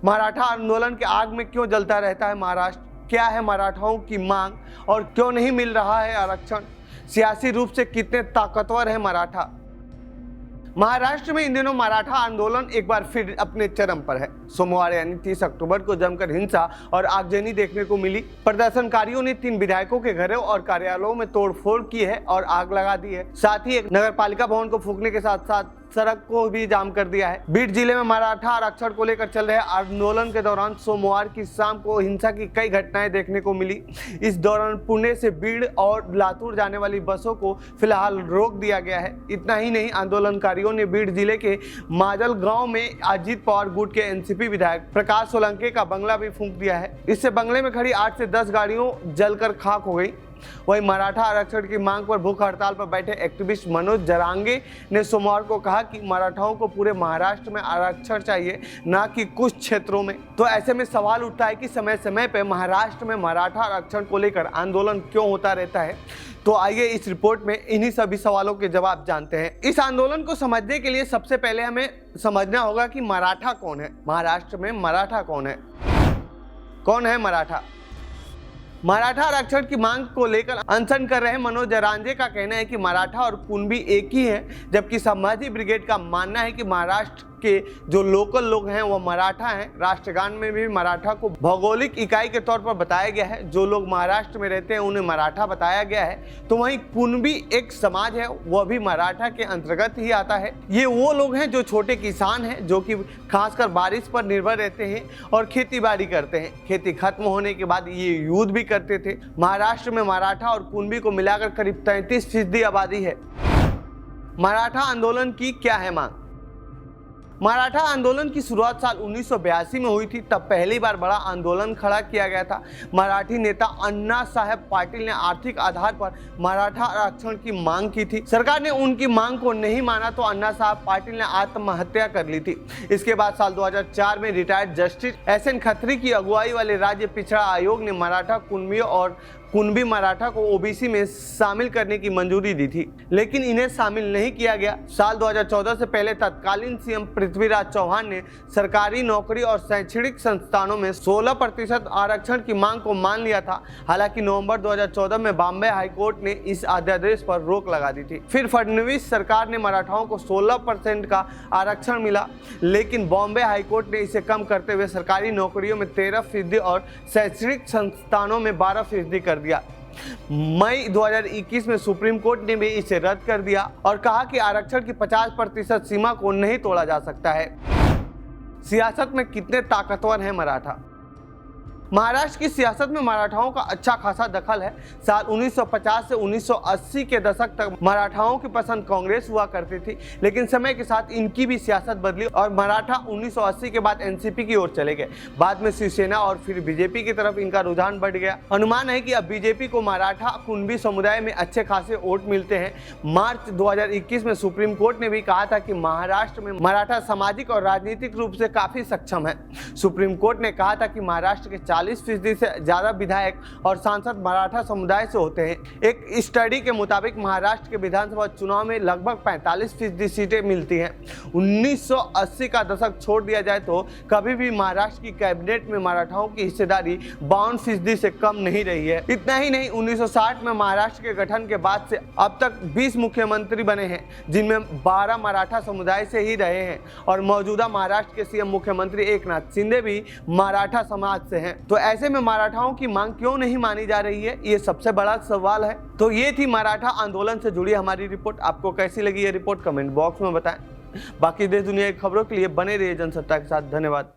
मराठा आंदोलन के आग में क्यों जलता रहता है महाराष्ट्र? क्या है मराठाओं की मांग और क्यों नहीं मिल रहा है आरक्षण? सियासी रूप से कितने ताकतवर है मराठा? महाराष्ट्र में इन दिनों मराठा आंदोलन एक बार फिर अपने चरम पर है। सोमवार यानी 30 अक्टूबर को जमकर हिंसा और आगजनी देखने को मिली। प्रदर्शनकारियों ने 3 विधायकों के घरों और कार्यालयों में तोड़फोड़ की है और आग लगा दी है। साथ ही एक नगरपालिका भवन को फूंकने के साथ साथ सड़क को भी जाम कर दिया है। बीड जिले में मराठा आरक्षण को लेकर चल रहे आंदोलन के दौरान सोमवार की शाम को हिंसा की कई घटनाएं देखने को मिली। इस दौरान पुणे से बीड और लातूर जाने वाली बसों को फिलहाल रोक दिया गया है। इतना ही नहीं, आंदोलनकारियों ने बीड जिले के माजल गांव में अजीत पवार गुट के एनसीपी विधायक प्रकाश सोलंके का बंगला भी फूंक दिया है। इससे बंगले में खड़ी 8 से 10 गाड़ियों जलकर खाक हो गई। वहीं मराठा आरक्षण की मांग पर भूख हड़ताल पर बैठे एक्टिविस्ट मनोज जरांगे ने सोमवार को कहा कि मराठाओं को पूरे महाराष्ट्र में आरक्षण चाहिए, ना कि कुछ क्षेत्रों में। तो ऐसे में सवाल उठता है कि समय समय पर महाराष्ट्र में मराठा आरक्षण को लेकर आंदोलन क्यों होता रहता है। तो आइए इस रिपोर्ट में इन्हीं सभी सवालों के जवाब जानते हैं। इस आंदोलन को समझने के लिए सबसे पहले हमें समझना होगा कि मराठा कौन है। महाराष्ट्र में मराठा कौन है? कौन है मराठा? मराठा आरक्षण की मांग को लेकर अनशन कर रहे मनोज जरांगे का कहना है कि मराठा और कुणबी एक ही है, जबकि संभाजी ब्रिगेड का मानना है कि महाराष्ट्र के जो लोकल लोग हैं वो मराठा हैं। राष्ट्रगान में भी मराठा को भौगोलिक इकाई के तौर पर बताया गया है। जो लोग महाराष्ट्र में रहते हैं उन्हें मराठा बताया गया है। तो वहीं कुणबी एक समाज है, वह भी मराठा के अंतर्गत ही आता है। ये वो लोग हैं जो छोटे किसान हैं, जो कि खासकर बारिश पर निर्भर रहते हैं और खेती बाड़ी करते हैं। खेती खत्म होने के बाद ये युद्ध भी करते थे। महाराष्ट्र में मराठा और कुणबी को मिलाकर करीब 33% आबादी है। मराठा आंदोलन की क्या है मांग? मराठा आंदोलन की शुरुआत साल 1982 में हुई थी। तब पहली बार बड़ा आंदोलन खड़ा किया गया था। मराठी नेता अण्णा साहेब पाटिल ने आर्थिक आधार पर मराठा आरक्षण की मांग की थी। सरकार ने उनकी मांग को नहीं माना तो अण्णा साहब पाटिल ने आत्महत्या कर ली थी। इसके बाद साल 2004 में रिटायर्ड जस्टिस एसएन खत्री की अगुवाई वाले राज्य पिछड़ा आयोग ने मराठा, कुणबी और कुणबी मराठा को ओबीसी में शामिल करने की मंजूरी दी थी, लेकिन इन्हें शामिल नहीं किया गया। साल 2014 से पहले तत्कालीन सीएम पृथ्वीराज चौहान ने सरकारी नौकरी और शैक्षणिक संस्थानों में 16% आरक्षण की मांग को मान लिया था। हालांकि नवंबर 2014 में बॉम्बे हाईकोर्ट ने इस अध्यादेश पर रोक लगा दी थी। फिर फडणवीस सरकार ने मराठाओं को 16% का आरक्षण मिला, लेकिन बॉम्बे हाईकोर्ट ने इसे कम करते हुए सरकारी नौकरियों में 13% और शैक्षणिक संस्थानों में 12% कर दिया। मई 2021 में सुप्रीम कोर्ट ने भी इसे रद्द कर दिया और कहा कि आरक्षण की 50% सीमा को नहीं तोड़ा जा सकता है। सियासत में कितने ताकतवर हैं मराठा? महाराष्ट्र की सियासत में मराठाओं का अच्छा खासा दखल है। साल 1950 से 1980 के दशक तक मराठाओं की पसंद कांग्रेस हुआ करती थी, लेकिन समय के साथ इनकी भी सियासत बदली और मराठा 1980 के बाद एनसीपी की ओर चले गए। बाद में शिवसेना और फिर बीजेपी की तरफ इनका रुझान बढ़ गया। अनुमान है कि अब बीजेपी को मराठा कुणबी समुदाय में अच्छे खासे वोट मिलते हैं। मार्च 2021 में सुप्रीम कोर्ट ने भी कहा था कि महाराष्ट्र में मराठा सामाजिक और राजनीतिक रूप से काफी सक्षम है। सुप्रीम कोर्ट ने कहा था कि महाराष्ट्र के 40% से ज्यादा विधायक और सांसद मराठा समुदाय से होते हैं। एक स्टडी के मुताबिक महाराष्ट्र के विधानसभा चुनाव में लगभग 45% सीटें मिलती हैं। 1980 का दशक छोड़ दिया जाए तो कभी भी महाराष्ट्र की कैबिनेट में मराठाओं की हिस्सेदारी 52% से कम नहीं रही है। इतना ही नहीं, 1960 में महाराष्ट्र के गठन के बाद से अब तक 20 मुख्यमंत्री बने हैं, जिनमें 12 मराठा समुदाय से ही रहे हैं और मौजूदा महाराष्ट्र के सीएम मुख्यमंत्री एकनाथ शिंदे भी मराठा समाज से हैं। तो ऐसे में मराठाओं की मांग क्यों नहीं मानी जा रही है, ये सबसे बड़ा सवाल है। तो ये थी मराठा आंदोलन से जुड़ी हमारी रिपोर्ट। आपको कैसी लगी ये रिपोर्ट कमेंट बॉक्स में बताएं। बाकी देश दुनिया की खबरों के लिए बने रहिए जनसत्ता के साथ। धन्यवाद।